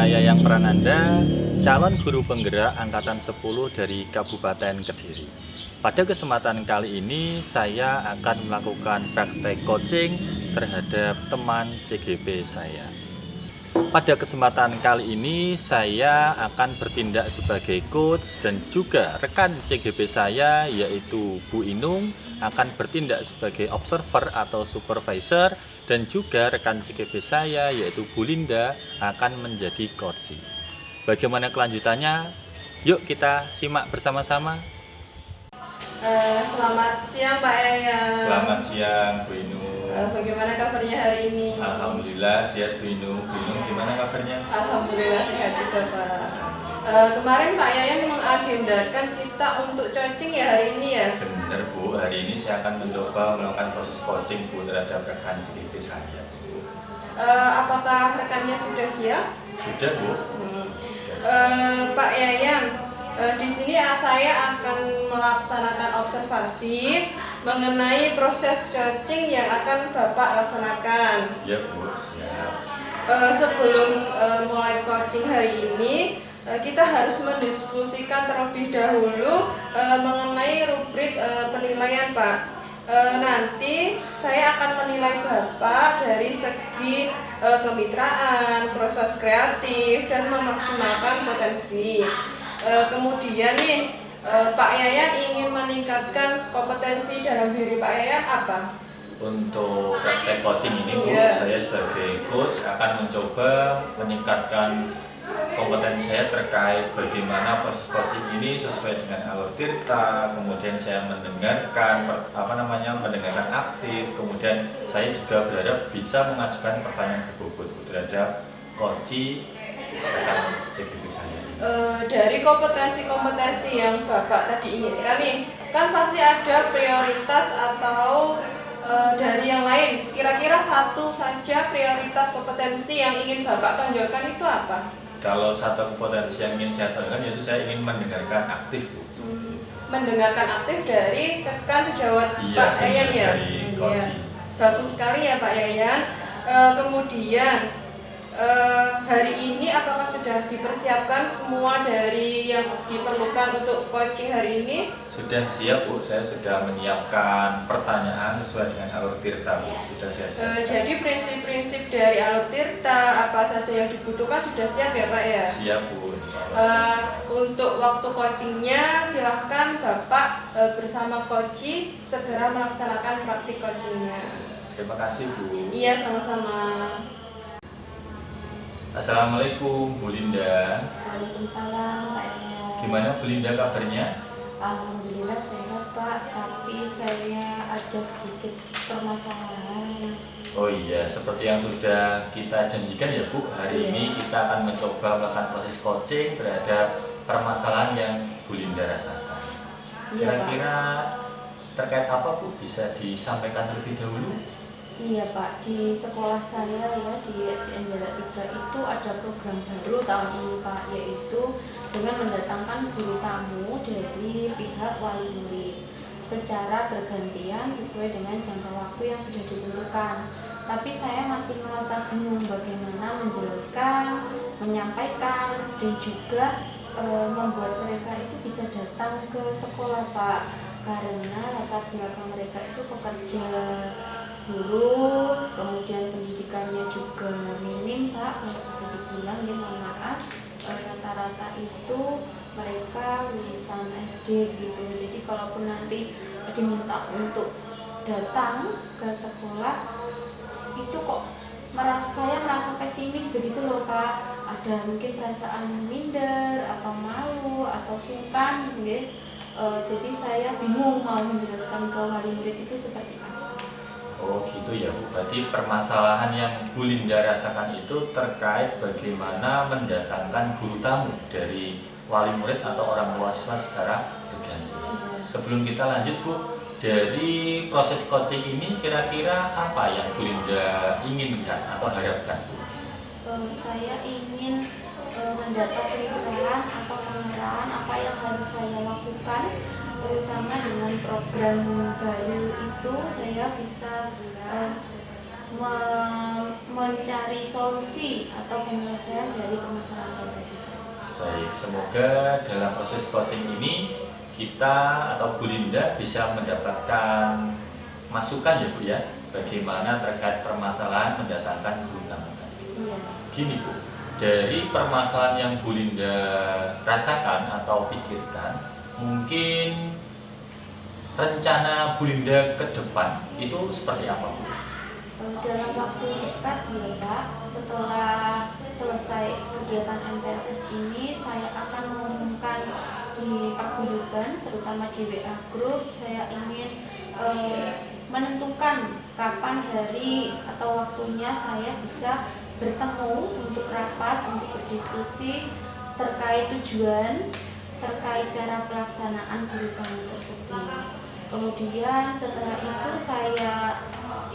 saya Yayang Prananda, calon guru penggerak angkatan 10 dari Kabupaten Kediri. Pada kesempatan kali ini saya akan melakukan praktek coaching terhadap teman CGP saya. Pada kesempatan kali ini saya akan bertindak sebagai coach dan juga rekan CGP saya yaitu Bu Inung akan bertindak sebagai observer atau supervisor dan juga rekan CGP saya yaitu Bu Linda akan menjadi coach. Bagaimana kelanjutannya? Yuk kita simak bersama-sama. Selamat siang Pak Yayang. Selamat siang Bu Inung. Bagaimana kabarnya hari ini? Alhamdulillah sehat Bu Inung. Bu Inung gimana kabarnya? Alhamdulillah sehat juga Pak. Kemarin Pak Yayang mengagendakan kita untuk coaching ya hari ini ya? Benar Bu, hari ini saya akan mencoba melakukan proses coaching Bu terhadap rekan CGP saya Bu. Apakah rekannya sudah siap? Sudah Bu? Pak Yayang, di sini saya akan melaksanakan observasi mengenai proses coaching yang akan Bapak laksanakan. Ya Bu, siap. Sebelum mulai coaching hari ini, kita harus mendiskusikan terlebih dahulu mengenai rubrik penilaian Pak. Nanti saya akan menilai Bapak dari segi kemitraan, proses kreatif, dan memaksimalkan potensi. Kemudian nih, Pak Yayan ingin meningkatkan kompetensi dalam diri Pak Yayan apa? Untuk praktek coaching ini Bu, saya sebagai coach akan mencoba meningkatkan kompetensi saya terkait bagaimana proses coaching ini sesuai dengan alur tirta, kemudian saya mendengarkan mendengarkan aktif, kemudian saya juga berharap bisa mengajukan pertanyaan berbobot terhadap coach rekan CGP saya. Dari kompetensi-kompetensi yang Bapak tadi inginkan nih, kan pasti ada prioritas atau dari yang lain. Kira-kira satu saja prioritas kompetensi yang ingin Bapak tonjolkan itu apa? Kalau satu kompetensi yang ingin saya tonjolkan yaitu saya ingin mendengarkan aktif Bu. Mendengarkan aktif dari rekan sejawat Pak Yayan ya? Iya. Bagus sekali ya Pak Yayan. Kemudian hari ini apakah sudah dipersiapkan semua dari yang diperlukan untuk coaching hari ini? Sudah siap Bu, saya sudah menyiapkan pertanyaan sesuai dengan alur tirta Bu. Sudah saya siapkan. Jadi prinsip-prinsip dari alur tirta apa saja yang dibutuhkan sudah siap ya Pak ya? Siap Bu. Untuk waktu coachingnya silahkan Bapak bersama coach segera melaksanakan praktik coachingnya. Terima kasih Bu. Iya sama-sama. Assalamualaikum Bu Linda. Waalaikumsalam Pak Enda. Gimana Bu Linda kabarnya? Alhamdulillah sehat Pak, tapi saya ada sedikit permasalahan. Oh iya, seperti yang sudah kita janjikan ya Bu, hari ini kita akan mencoba melakukan proses coaching terhadap permasalahan yang Bu Linda rasakan. Kira-kira terkait apa Bu, bisa disampaikan terlebih dahulu? Iya Pak, di sekolah saya ya di SDN Jarak 3 itu ada program baru tahun ini Pak, yaitu dengan mendatangkan guru tamu dari pihak wali murid secara bergantian sesuai dengan jangka waktu yang sudah ditentukan. Tapi saya masih merasa bingung bagaimana menjelaskan, menyampaikan, dan juga membuat mereka itu bisa datang ke sekolah Pak, karena latar belakang mereka itu pekerja guru, kemudian pendidikannya juga minim Pak, kalau bisa dibilang ya, mohon maaf, rata-rata itu mereka lulusan SD gitu. Jadi kalaupun nanti diminta untuk datang ke sekolah itu kok saya merasa pesimis begitu loh Pak. Ada mungkin perasaan minder atau malu atau sungkan gitu. Jadi saya bingung mau menjelaskan ke wali murid itu seperti apa. Oh gitu ya Bu, berarti permasalahan yang Bu Linda rasakan itu terkait bagaimana mendatangkan guru tamu dari wali murid atau orang tua siswa secara bergantian. Sebelum kita lanjut Bu, dari proses coaching ini kira-kira apa yang Bu Linda inginkan atau harapkan Bu? Saya ingin mendata pencerahan atau pengarahan apa yang harus saya lakukan, terutama dengan program baru itu saya bisa mencari solusi atau penyelesaian dari permasalahan saya tadi. Baik, semoga dalam proses coaching ini kita atau Bu Linda bisa mendapatkan masukan ya Bu ya, bagaimana terkait permasalahan mendatangkan guru tamu tadi. Iya. Gini Bu, dari permasalahan yang Bu Linda rasakan atau pikirkan, mungkin rencana Bu Linda ke depan itu seperti apa Bu? Dalam waktu dekat ya Pak, setelah selesai kegiatan MPLS ini saya akan mengumumkan di paguyuban, terutama di WA Group. Saya ingin menentukan kapan hari atau waktunya saya bisa bertemu untuk rapat, untuk berdiskusi terkait tujuan, terkait cara pelaksanaan guru tamu tersebut. Kemudian setelah itu saya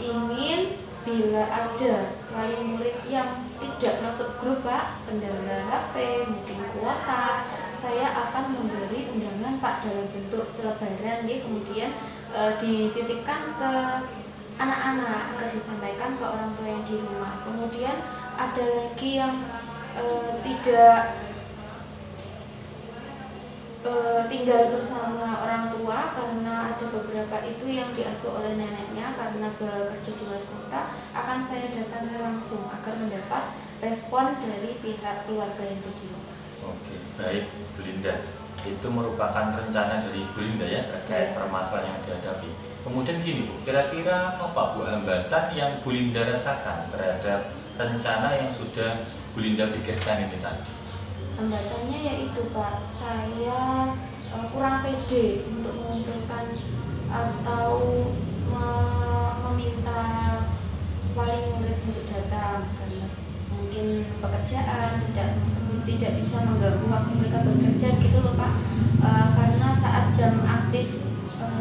ingin bila ada wali murid yang tidak masuk grup Pak, kendala HP, mungkin kuota, saya akan memberi undangan Pak dalam bentuk selebaran ya, kemudian dititipkan ke anak-anak agar disampaikan ke orang tua yang di rumah. Kemudian ada lagi yang tidak tinggal bersama orang tua karena ada beberapa itu yang diasuh oleh neneknya karena bekerja di luar kota, akan saya datangi langsung agar mendapat respon dari pihak keluarga yang ada di rumah. Oke, baik Bu Linda. Itu merupakan rencana dari Bu Linda ya terkait permasalahan yang dihadapi. Kemudian gini Bu, kira-kira apa Bu hambatan yang Bu Linda rasakan terhadap rencana yang sudah Bu Linda pikirkan ini tadi? Hambatannya yaitu Pak, saya kurang pede untuk mengumpulkan atau meminta wali murid untuk datang karena mungkin pekerjaan tidak bisa mengganggu waktu mereka bekerja gitu loh Pak. Karena saat jam aktif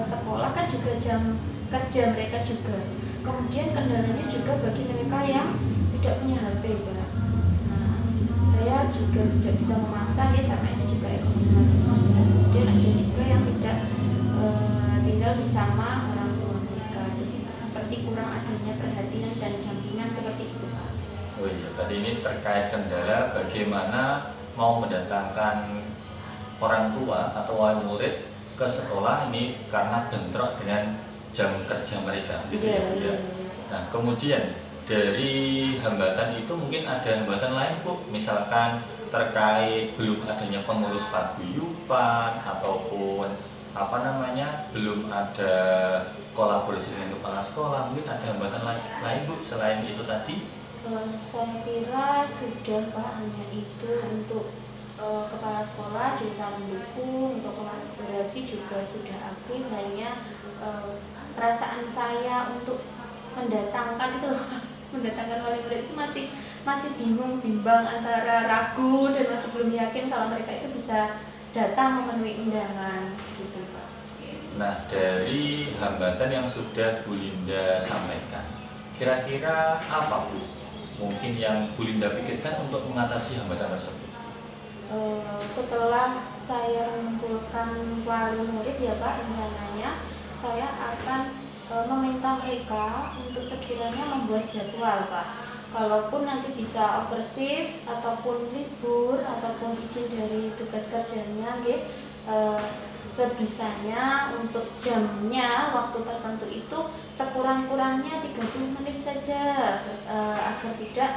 sekolah kan juga jam kerja mereka juga. Kemudian kendalanya juga bagi mereka yang tidak punya HP Pak. Saya juga tidak bisa memaksa ya, karena itu juga ekonomi masing-masing. Kemudian ada juga yang tidak tinggal bersama orang tua mereka, jadi seperti kurang adanya perhatian dan dampingan seperti itu Pak. Oh iya, berarti ini terkait kendala bagaimana mau mendatangkan orang tua atau wali murid ke sekolah ini karena bentrok dengan jam kerja mereka, gitu ya Bu ya. Nah kemudian dari hambatan itu mungkin ada hambatan lain Bu, misalkan terkait belum adanya pengurus paguyuban ataupun belum ada kolaborasi dengan kepala sekolah, mungkin ada hambatan lain Bu selain itu tadi? Saya kira sudah Pak, hanya itu. Untuk kepala sekolah juga sangat mendukung, untuk kolaborasi juga sudah aktif. Hanya perasaan saya untuk mendatangkan itu loh, mendatangkan wali murid itu masih bimbang antara ragu dan masih belum yakin kalau mereka itu bisa datang memenuhi undangan gitu Pak. Nah dari hambatan yang sudah Bu Linda sampaikan, kira-kira apa Bu mungkin yang Bu Linda pikirkan untuk mengatasi hambatan tersebut? Setelah saya mengumpulkan wali murid ya Pak, rencananya saya akan meminta mereka untuk sekiranya membuat jadwal Pak. Kalaupun nanti bisa overshift ataupun libur ataupun izin dari tugas kerjanya sebisanya untuk jamnya waktu tertentu itu sekurang-kurangnya 30 menit saja agar tidak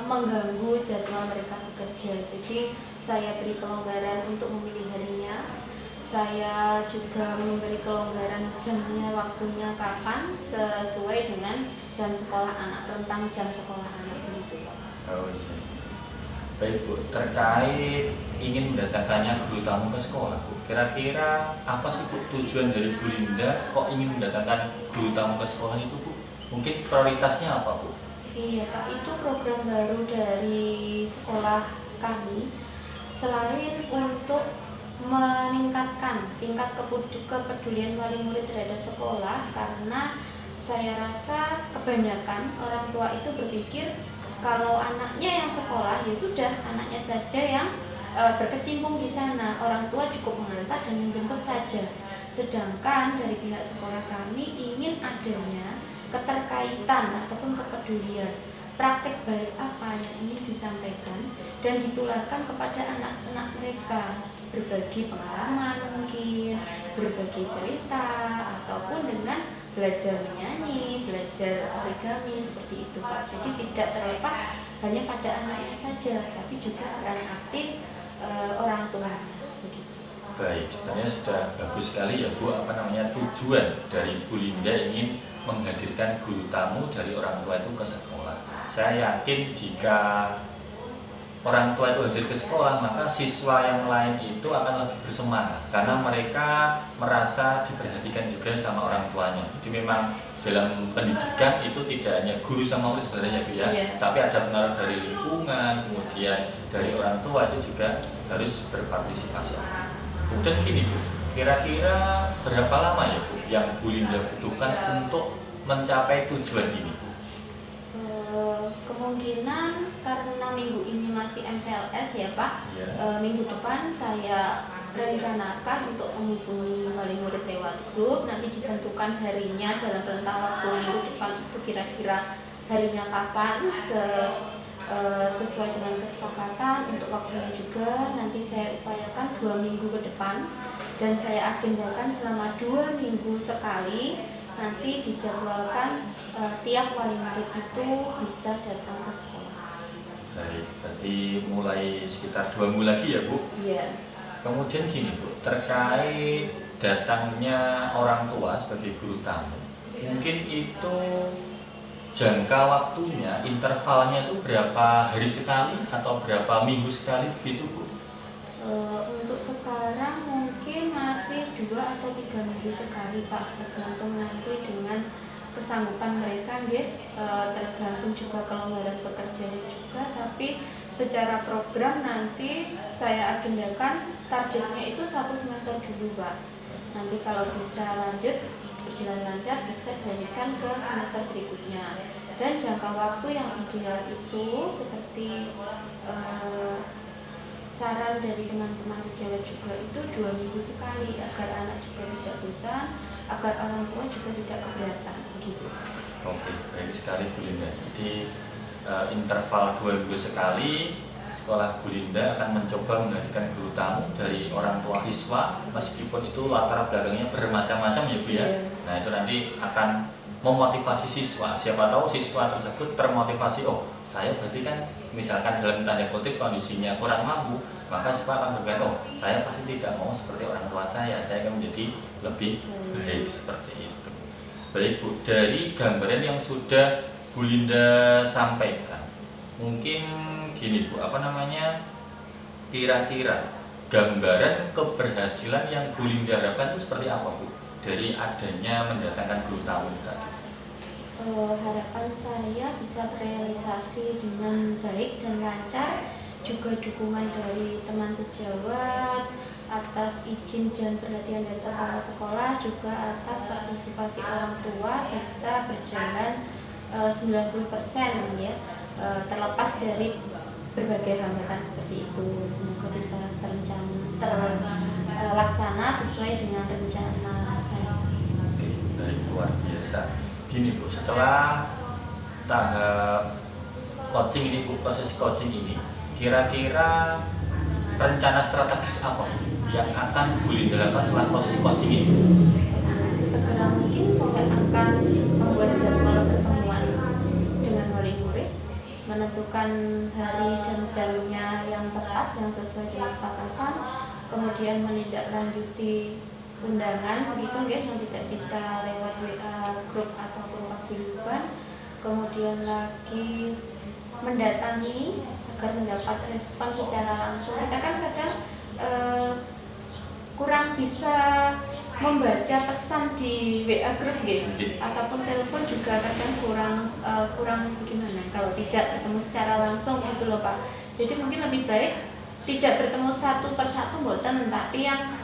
mengganggu jadwal mereka bekerja. Jadi saya beri kelonggaran untuk memilih harinya. Saya juga memberi kelonggaran jamnya, waktunya kapan sesuai dengan jam sekolah anak, rentang jam sekolah anak begitu Pak. Oh iya. Baik Bu, terkait ingin mendatangkannya guru tamu ke sekolah Bu, kira-kira apa sih Bu tujuan dari Bu Linda kok ingin mendatangkan guru tamu ke sekolah itu Bu? Mungkin prioritasnya apa Bu? Iya Pak, itu program baru dari sekolah kami. Selain untuk meningkatkan tingkat kepedulian wali murid terhadap sekolah, karena saya rasa kebanyakan orang tua itu berpikir kalau anaknya yang sekolah ya sudah anaknya saja yang berkecimpung di sana, orang tua cukup mengantar dan menjemput saja. Sedangkan dari pihak sekolah kami ingin adanya keterkaitan ataupun kepedulian, praktek baik apa yang ingin disampaikan dan ditularkan kepada anak-anak mereka, berbagi pengalaman mungkin, berbagi cerita, ataupun dengan belajar menyanyi, belajar origami seperti itu Pak. Jadi tidak terlepas hanya pada anaknya saja, tapi juga peran aktif orang tuanya. Begitu. Baik, sebenarnya sudah bagus sekali ya Bu, tujuan dari Bu Linda ingin menghadirkan guru tamu dari orang tua itu ke sekolah. Saya yakin jika orang tua itu hadir ke sekolah, maka siswa yang lain itu akan lebih bersemangat karena mereka merasa diperhatikan juga sama orang tuanya. Jadi memang dalam pendidikan itu tidak hanya guru sama murid sebenarnya Bu ya, tapi ada pengaruh dari lingkungan, kemudian dari orang tua itu juga harus berpartisipasi. Kemudian gini Bu, kira-kira berapa lama ya Bu yang Bu Linda butuhkan untuk mencapai tujuan ini? Kemungkinan karena minggu ini masih MPLS ya Pak, minggu depan saya rencanakan untuk menghubungi wali murid lewat grup. Nanti ditentukan harinya dalam rentang waktu minggu depan itu kira-kira harinya kapan, sesuai dengan kesepakatan. Untuk waktunya juga nanti saya upayakan 2 minggu ke depan, dan saya agendakan selama 2 minggu sekali nanti dijadwalkan tiap wali murid itu bisa datang ke sekolah. Baik, berarti mulai sekitar 2 minggu lagi ya Bu? Iya. Kemudian gini Bu, terkait datangnya orang tua sebagai guru tamu, mungkin itu jangka waktunya, intervalnya itu berapa hari sekali atau berapa minggu sekali begitu Bu? Untuk sekarang mungkin masih 2 atau 3 minggu sekali Pak, tergantung nanti dengan kesanggupan mereka, tergantung juga kelonggaran pekerjaannya juga. Tapi secara program nanti saya agendakan targetnya itu 1 semester dulu Pak. Nanti kalau bisa lanjut berjalan lancar bisa dilanjutkan ke semester berikutnya. Dan jangka waktu yang ideal itu seperti saran dari teman-teman sejawat juga itu 2 minggu sekali, agar anak juga tidak bosan, agar orang tua juga tidak keberatan gitu. Oke, baik sekali Bu Linda. Jadi interval 2 minggu sekali sekolah Bu Linda akan mencoba menghadirkan guru tamu dari orang tua siswa, meskipun itu latar belakangnya bermacam-macam ya Bu ya. Nah itu nanti akan memotivasi siswa. Siapa tahu siswa tersebut termotivasi, oh saya berarti kan misalkan dalam tanda kutip kondisinya kurang mampu, maka siswa akan berpikir, oh saya pasti tidak mau seperti orang tua saya akan menjadi lebih baik seperti itu. Baik Bu, dari gambaran yang sudah Bu Linda sampaikan, mungkin gini Bu, kira-kira gambaran keberhasilan yang Bu Linda harapkan itu seperti apa Bu dari adanya mendatangkan guru tamu tadi? Harapan saya bisa terrealisasi dengan baik dan lancar, juga dukungan dari teman sejawat atas izin dan perhatian dari kepala sekolah, juga atas partisipasi orang tua bisa berjalan 90% ya, terlepas dari berbagai hambatan seperti itu. Semoga bisa terlaksana sesuai dengan rencana saya. Oke, baik, luar biasa. Gini Bu, setelah tahap coaching ini Bu, proses coaching ini, kira-kira rencana strategis apa yang akan Bu Linda lakukan setelah proses coaching ini? Sesegera mungkin saya akan membuat jadwal pertemuan dengan wali murid, menentukan hari dan jamnya yang tepat yang sesuai dengan kesepakatan, kemudian menindaklanjuti undangan begitu yang tidak bisa lewat WA grup ataupun paguyuban, kemudian lagi mendatangi agar mendapat respon secara langsung. Kita kan kadang kurang bisa membaca pesan di WA grup ataupun telepon juga kadang kurang bagaimana kalau tidak bertemu secara langsung itu loh Pak. Jadi mungkin lebih baik tidak bertemu satu persatu mboten, tapi yang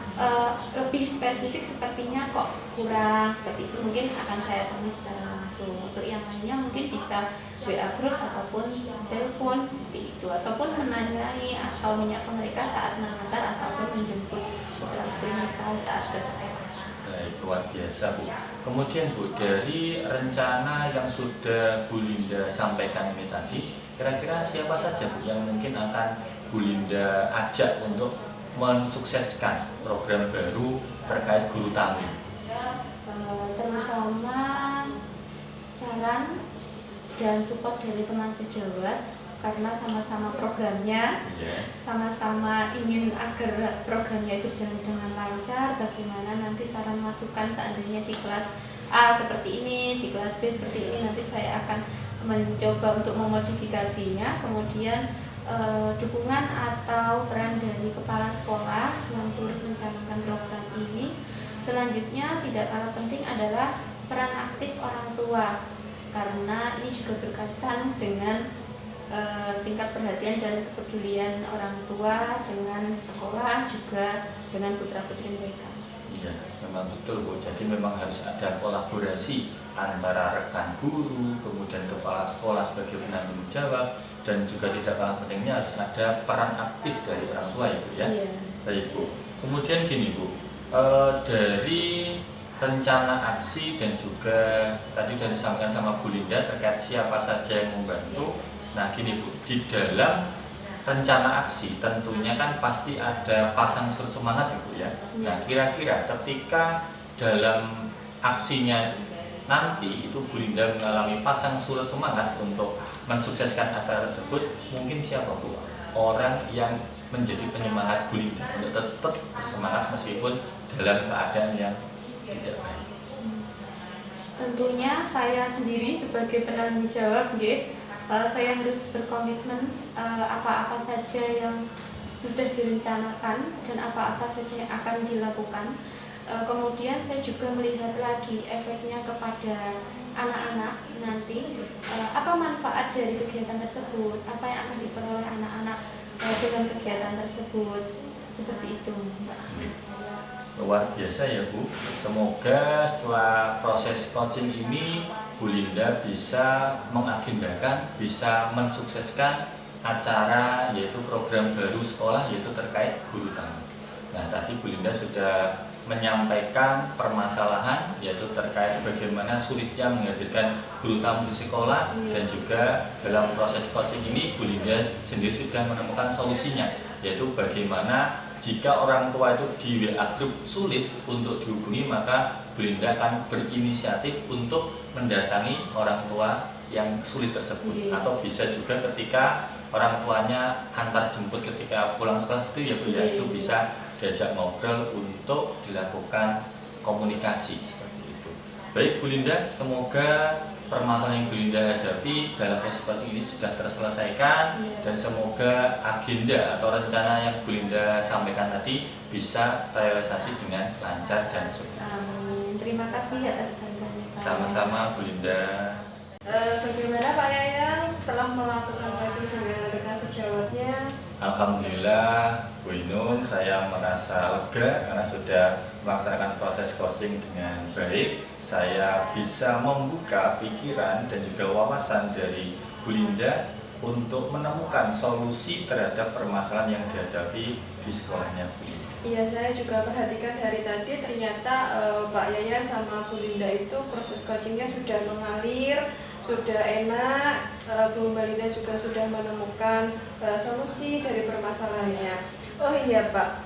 lebih spesifik sepertinya kok kurang seperti itu, mungkin akan saya tulis secara langsung. Untuk yang lainnya mungkin bisa WA group ataupun telepon seperti itu, ataupun menanyai atau menyapa mereka saat mengantar ataupun menjemput putra putri mereka saat ke sekolah. Baik, luar biasa Bu. Kemudian Bu, dari rencana yang sudah Bu Linda sampaikan ini tadi, kira-kira siapa saja Bu yang mungkin akan Bu Linda ajak untuk mensukseskan program baru terkait guru tamu? Terutama saran dan support dari teman sejawat, karena sama-sama programnya, sama-sama ingin agar programnya berjalan dengan lancar. Bagaimana nanti saran masukan seandainya di kelas A seperti ini, di kelas B seperti ini, nanti saya akan mencoba untuk memodifikasinya. Kemudian dukungan atau peran dari kepala sekolah yang turut mencanangkan program ini. Selanjutnya tidak kalah penting adalah peran aktif orang tua, karena ini juga berkaitan dengan tingkat perhatian dan kepedulian orang tua dengan sekolah, juga dengan putra-putri mereka. Iya, memang betul Bu. Jadi memang harus ada kolaborasi antara rekan guru, kemudian kepala sekolah sebagai penanggung jawab, dan juga tidak kalah pentingnya harus ada peran aktif dari orang tua ya Bu ya. Iya. Baik Bu. Kemudian gini Bu, dari rencana aksi dan juga tadi dari disampaikan sama Bu Linda terkait siapa saja yang membantu. Nah gini Bu, di dalam rencana aksi tentunya kan pasti ada pasang surut semangat ya Bu ya. Nah kira-kira ketika dalam aksinya nanti itu Bu Linda mengalami pasang surut semangat untuk mensukseskan acara tersebut, mungkin siapa Bu orang yang menjadi penyemangat Bu Linda untuk tetap bersemangat meskipun dalam keadaan yang tidak baik? Tentunya saya sendiri sebagai penanggung jawab, saya harus berkomitmen apa-apa saja yang sudah direncanakan dan apa-apa saja yang akan dilakukan. Kemudian saya juga melihat lagi efeknya kepada anak-anak nanti, apa manfaat dari kegiatan tersebut, apa yang akan diperoleh anak-anak dengan kegiatan tersebut, seperti itu. Luar biasa ya Bu. Semoga setelah proses coaching ini Bu Linda bisa mengagendakan, bisa mensukseskan acara yaitu program baru sekolah yaitu terkait guru tamu. Nah tadi Bu Linda sudah menyampaikan permasalahan yaitu terkait bagaimana sulitnya menghadirkan guru tamu di sekolah, dan juga dalam proses coaching ini Bu Linda sendiri sudah menemukan solusinya, yaitu bagaimana jika orang tua itu di WA group sulit untuk dihubungi, maka Bu Linda akan berinisiatif untuk mendatangi orang tua yang sulit tersebut. Atau bisa juga ketika orang tuanya antar jemput ketika pulang sekolah itu ya Bu ya, itu bisa diajak ngobrol untuk dilakukan komunikasi seperti itu. Baik Bu Linda, semoga permasalahan yang Bu Linda hadapi dalam proses coaching ini sudah terselesaikan, dan semoga agenda atau rencana yang Bu Linda sampaikan tadi bisa terrealisasi dengan lancar dan sukses. Amin. Terima kasih atas bantuannya Pak. Sama-sama Bu Linda. Bagaimana Pak Yayang setelah melakukan coaching dengan rekan sejawatnya? Alhamdulillah Bu Inung, saya merasa lega karena sudah melaksanakan proses coaching dengan baik. Saya bisa membuka pikiran dan juga wawasan dari Bu Linda untuk menemukan solusi terhadap permasalahan yang dihadapi di sekolahnya Bu Linda. Iya, saya juga perhatikan dari tadi ternyata Pak Yayan sama Bu Linda itu proses coachingnya sudah mengalir, sudah enak. Bu Linda juga sudah menemukan solusi dari permasalahannya. Oh iya Pak,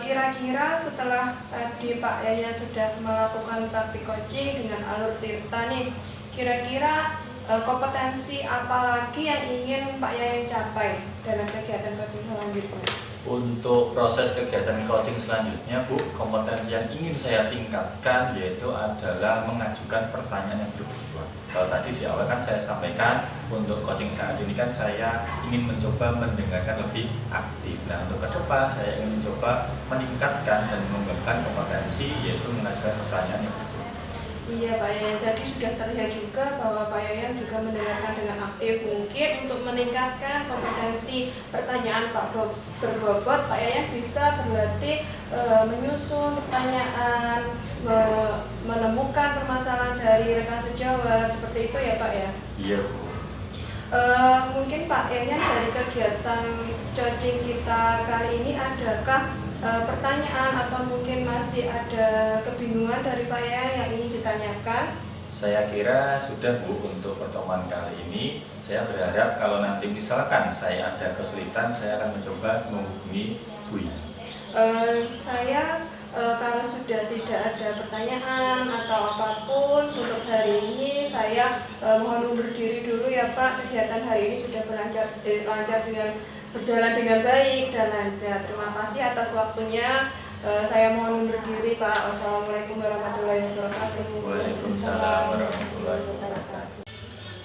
kira-kira setelah tadi Pak Yayan sudah melakukan praktik coaching dengan alur Tirta nih, kira-kira kompetensi apa lagi yang ingin Pak Yayan capai dalam kegiatan coaching selanjutnya? Untuk proses kegiatan coaching selanjutnya Bu, kompetensi yang ingin saya tingkatkan yaitu adalah mengajukan pertanyaan yang berbobot. Kalau tadi di awal kan saya sampaikan untuk coaching saat ini kan saya ingin mencoba mendengarkan lebih aktif. Nah untuk ke depan saya ingin mencoba meningkatkan dan mengembangkan kompetensi yaitu mengajukan pertanyaan yang berbobot. Iya Pak Yayan, jadi sudah terlihat juga bahwa Pak Yayan juga mendengarkan dengan aktif. Mungkin untuk meningkatkan kompetensi pertanyaan berbobot, Pak Yayan bisa berlatih menyusun pertanyaan, menemukan permasalahan dari rekan sejawat, seperti itu ya Pak ya? Iya Bu. Mungkin Pak Yayan dari kegiatan coaching kita kali ini adakah pertanyaan atau mungkin masih ada kebingungan dari Pak Yaya yang ingin ditanyakan? Saya kira sudah Bu untuk pertemuan kali ini. Saya berharap kalau nanti misalkan saya ada kesulitan, saya akan mencoba menghubungi Bu Ina. Kalau sudah tidak ada pertanyaan atau apapun untuk hari ini, saya mohon undur diri dulu ya Pak. Kegiatan hari ini sudah berjalan dengan baik dan lancar. Terima kasih atas waktunya. Saya mohon undur diri Pak. Wassalamualaikum warahmatullahi wabarakatuh. Waalaikumsalam warahmatullahi wabarakatuh.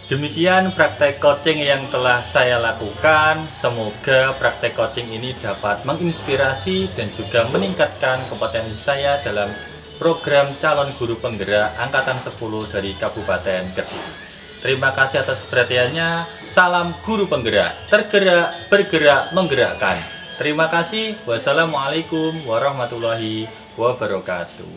Demikian praktek coaching yang telah saya lakukan. Semoga praktek coaching ini dapat menginspirasi dan juga meningkatkan kompetensi saya dalam program calon guru penggerak angkatan 10 dari Kabupaten Kediri. Terima kasih atas perhatiannya. Salam guru penggerak, tergerak, bergerak, menggerakkan. Terima kasih. Wassalamualaikum warahmatullahi wabarakatuh.